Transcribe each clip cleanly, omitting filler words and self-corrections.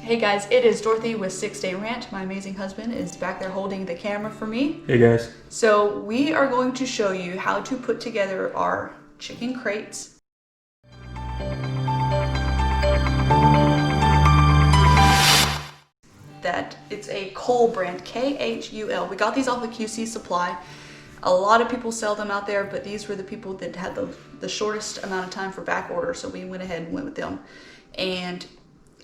Hey guys, it is Dorothy with 6 Day Ranch. My amazing husband is back there holding the camera for me. Hey guys. So we are going to show you how to put together our chicken crates. That it's a KUHL brand, KUHL. We got these off of QC Supply. A lot of people sell them out there, but these were the people that had the shortest amount of time for back order, so we went ahead and went with them. And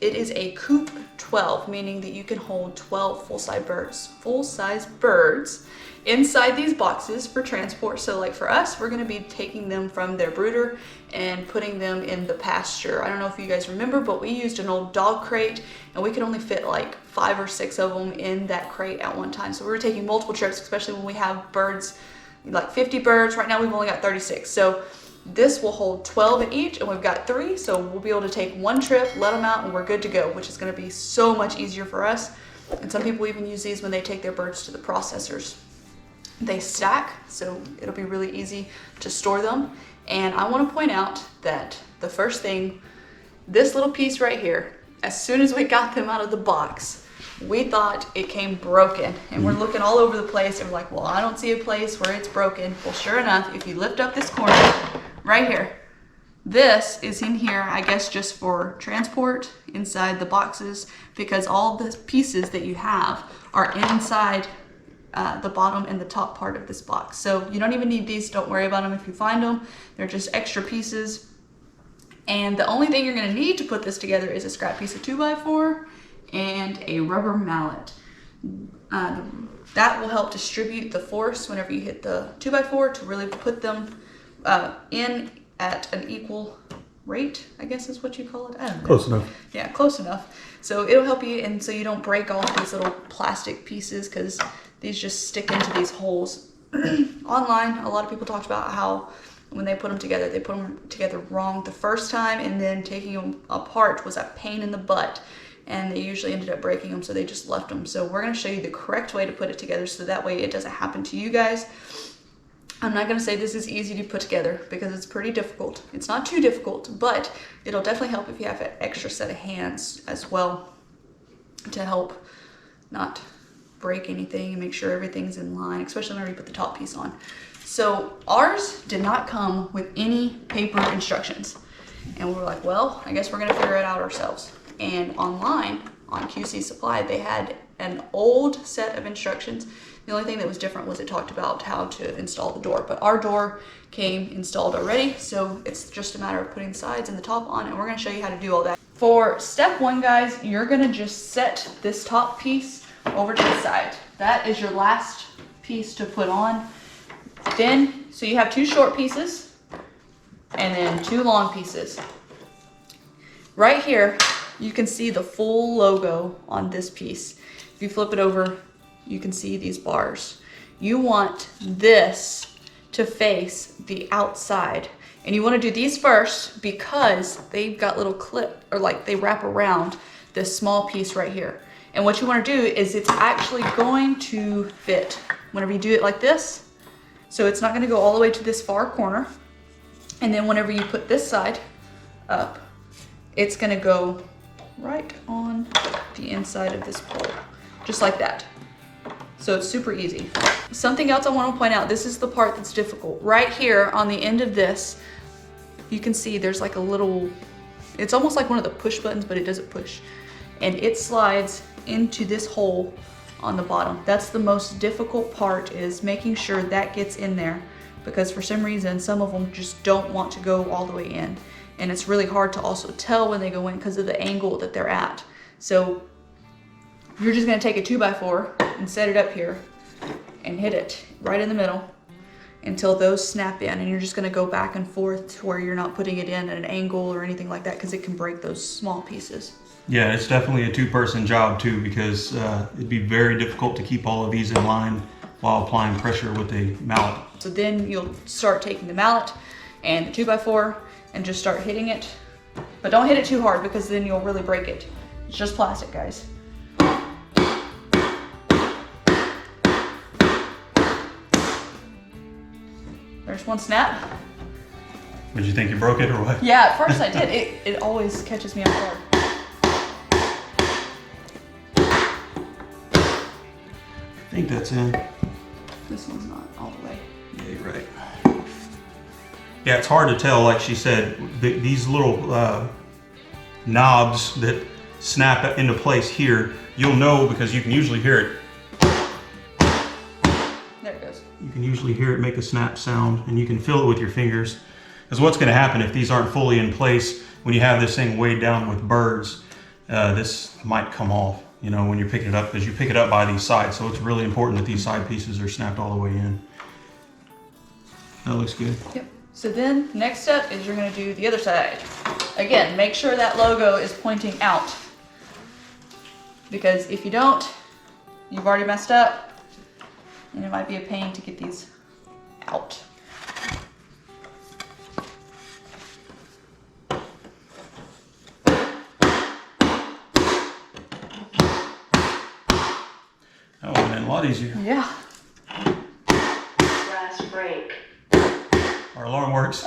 it is a Coop 12, meaning that you can hold 12 full-size birds inside these boxes for transport. So like for us, we're gonna be taking them from their brooder and putting them in the pasture. I don't know if you guys remember, but we used an old dog crate and we could only fit like 5 or 6 of them in that crate at one time. So we were taking multiple trips, especially when we have birds, like 50 birds. Right now we've only got 36. So this will hold 12 in each, and we've got 3, so we'll be able to take one trip, let them out, and we're good to go, which is going to be so much easier for us. And some people even use these when they take their birds to the processors. They stack, so it'll be really easy to store them. And I want to point out that the first thing, this little piece right here, as soon as we got them out of the box, we thought it came broken, and we're looking all over the place, and we're like, well, I don't see a place where it's broken. Well, sure enough, if you lift up this corner right here, this is in here, I guess, just for transport inside the boxes, because all the pieces that you have are inside the bottom and the top part of this box. So you don't even need these. Don't worry about them if you find them. They're just extra pieces. And the only thing you're going to need to put this together is a scrap piece of 2x4 and a rubber mallet. That will help distribute the force whenever you hit the 2x4 to really put them in at an equal rate, I guess is what you call it. I don't know. Close enough. Yeah, close enough. So it'll help you, and so you don't break off these little plastic pieces, because these just stick into these holes. Online, a lot of people talked about how when they put them together, they put them together wrong the first time, and then taking them apart was a pain in the butt, and they usually ended up breaking them, so they just left them. So we're going to show you the correct way to put it together, so that way it doesn't happen to you guys. I'm not going to say this is easy to put together, because it's pretty difficult. It's not too difficult, but it'll definitely help if you have an extra set of hands as well to help not break anything and make sure everything's in line, especially whenever you put the top piece on. So ours did not come with any paper instructions, and we were like, well, I guess we're going to figure it out ourselves. And online on QC Supply, they had an old set of instructions. The only thing that was different was it talked about how to install the door, but our door came installed already, so it's just a matter of putting the sides and the top on, and we're going to show you how to do all that. For step 1, guys, you're going to just set this top piece over to the side. That is your last piece to put on. Then, so you have 2 short pieces and then 2 long pieces. Right here, you can see the full logo on this piece. If you flip it over, you can see these bars. You want this to face the outside, and you want to do these first because they've got little clip, or like they wrap around this small piece right here. And what you want to do is it's actually going to fit whenever you do it like this. So it's not going to go all the way to this far corner, and then whenever you put this side up, it's going to go right on the inside of this pole, just like that. So it's super easy. Something else I want to point out, this is the part that's difficult. Right here on the end of this, you can see there's like a little, it's almost like one of the push buttons, but it doesn't push. And it slides into this hole on the bottom. That's the most difficult part, is making sure that gets in there, because for some reason, some of them just don't want to go all the way in. And it's really hard to also tell when they go in because of the angle that they're at. So you're just going to take a 2x4 and set it up here and hit it right in the middle until those snap in, and you're just going to go back and forth to where you're not putting it in at an angle or anything like that, because it can break those small pieces. Yeah, it's definitely a 2-person job too, because it'd be very difficult to keep all of these in line while applying pressure with a mallet. So then you'll start taking the mallet and the 2x4 and just start hitting it, but don't hit it too hard, because then you'll really break it. It's just plastic, guys. There's one snap. Did you think you broke it or what? Yeah, at first I did. It always catches me off guard. think that's in. This one's not all the way. Yeah, you're right. Yeah, it's hard to tell, like she said, these little knobs that snap into place here, you'll know because you can usually hear it. There it goes. You can usually hear it make a snap sound, and you can feel it with your fingers. Because what's going to happen if these aren't fully in place, when you have this thing weighed down with birds, this might come off, you know, when you're picking it up, because you pick it up by these sides. So it's really important that these side pieces are snapped all the way in. That looks good. Yep. So then next step is you're going to do the other side. Again, make sure that logo is pointing out. Because if you don't, you've already messed up. And it might be a pain to get these out. That would have been a lot easier. Yeah. Last break. Our alarm works.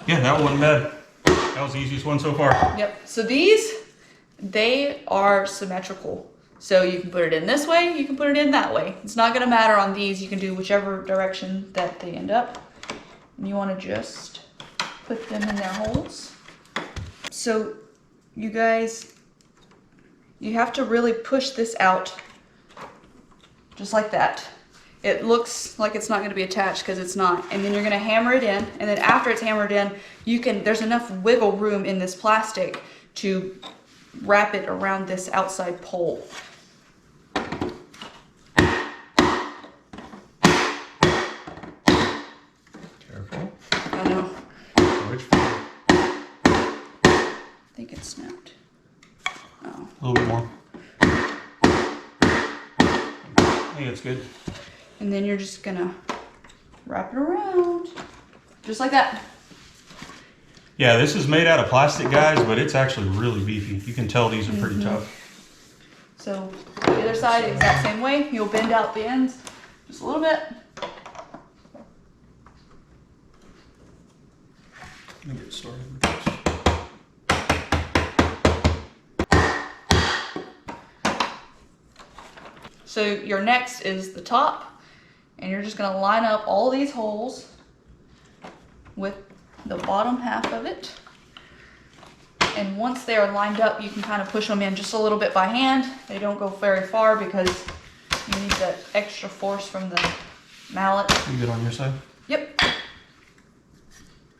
Yeah, that wasn't bad. That was the easiest one so far. Yep. So these, they are symmetrical. So you can put it in this way, you can put it in that way. It's not going to matter on these. You can do whichever direction that they end up. And you want to just put them in their holes. So you guys, you have to really push this out just like that. It looks like it's not going to be attached because it's not. And then you're going to hammer it in. And then after it's hammered in, there's enough wiggle room in this plastic to wrap it around this outside pole. Careful. I know. Which one? I think it snapped. Oh. A little bit more. I think it's good. And then you're just gonna wrap it around. Just like that. Yeah, this is made out of plastic, guys, but it's actually really beefy. You can tell these are pretty tough. So the other side, the exact same way. You'll bend out the ends just a little bit. Let me get started with this. So your next is the top, and you're just gonna line up all these holes with the bottom half of it. And once they are lined up, you can kind of push them in just a little bit by hand. They don't go very far because you need that extra force from the mallet. You good on your side? Yep.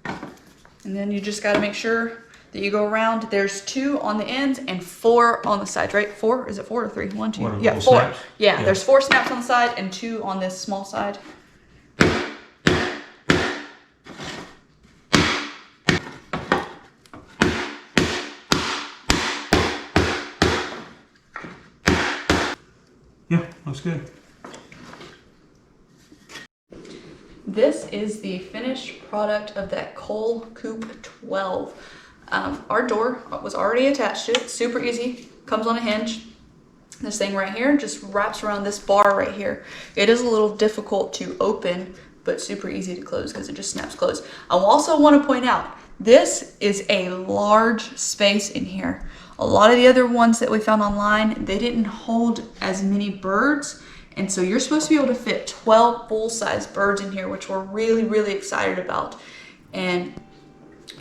And then you just got to make sure that you go around. There's 2 on the ends and 4 on the sides, right? 4? Is it 4 or 3? 1, 2. What are Yeah, those 4. snaps? Yeah, Yeah. there's 4 snaps on the side and 2 on this small side. Yeah, looks good. This is the finished product of that Coop 12. Our door was already attached to it. Super easy. Comes on a hinge. This thing right here just wraps around this bar right here. It is a little difficult to open, but super easy to close because it just snaps closed. I also want to point out, this is a large space in here. A lot of the other ones that we found online, they didn't hold as many birds. And so you're supposed to be able to fit 12 full-size birds in here, which we're really, really excited about. And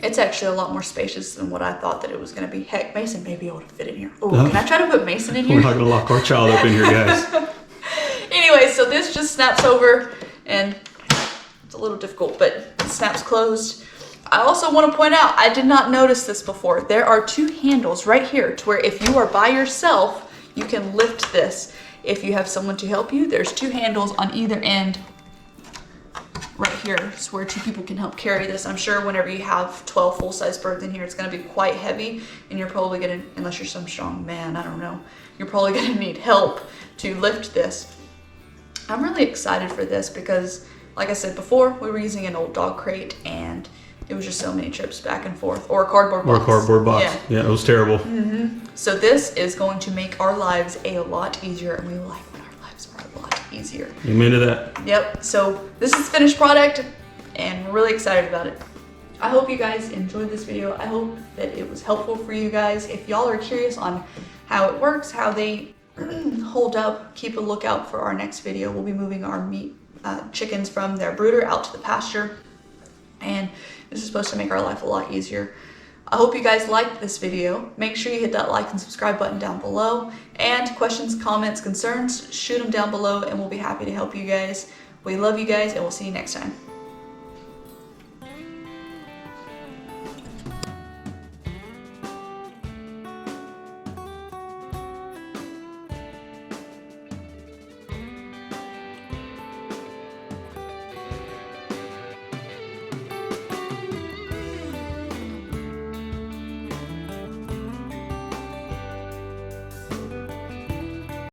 it's actually a lot more spacious than what I thought that it was going to be. Heck, Mason may be able to fit in here. Oh, can I try to put Mason in here? We're not gonna lock our child up in here, guys. Anyway, so this just snaps over, and it's a little difficult, but it snaps closed. I also want to point out, I did not notice this before. There are 2 handles right here to where if you are by yourself, you can lift this. If you have someone to help you, there's 2 handles on either end right here. It's where 2 people can help carry this. I'm sure whenever you have 12 full-size birds in here, it's going to be quite heavy, and you're probably going to, unless you're some strong man, I don't know, you're probably going to need help to lift this. I'm really excited for this because, like I said before, we were using an old dog crate, and it was just so many trips back and forth, or a cardboard box. Or a cardboard box. Yeah, it was terrible. So this is going to make our lives a lot easier, and we like when our lives are a lot easier. Amen to that. Yep, so this is the finished product, and we're really excited about it. I hope you guys enjoyed this video. I hope that it was helpful for you guys. If y'all are curious on how it works, how they hold up. Keep a lookout for our next video. We'll be moving our meat chickens from their brooder out to the pasture, and this is supposed to make our life a lot easier. I hope you guys liked this video. Make sure you hit that like and subscribe button down below, and questions, comments, concerns, shoot them down below and we'll be happy to help you guys. We love you guys and we'll see you next time.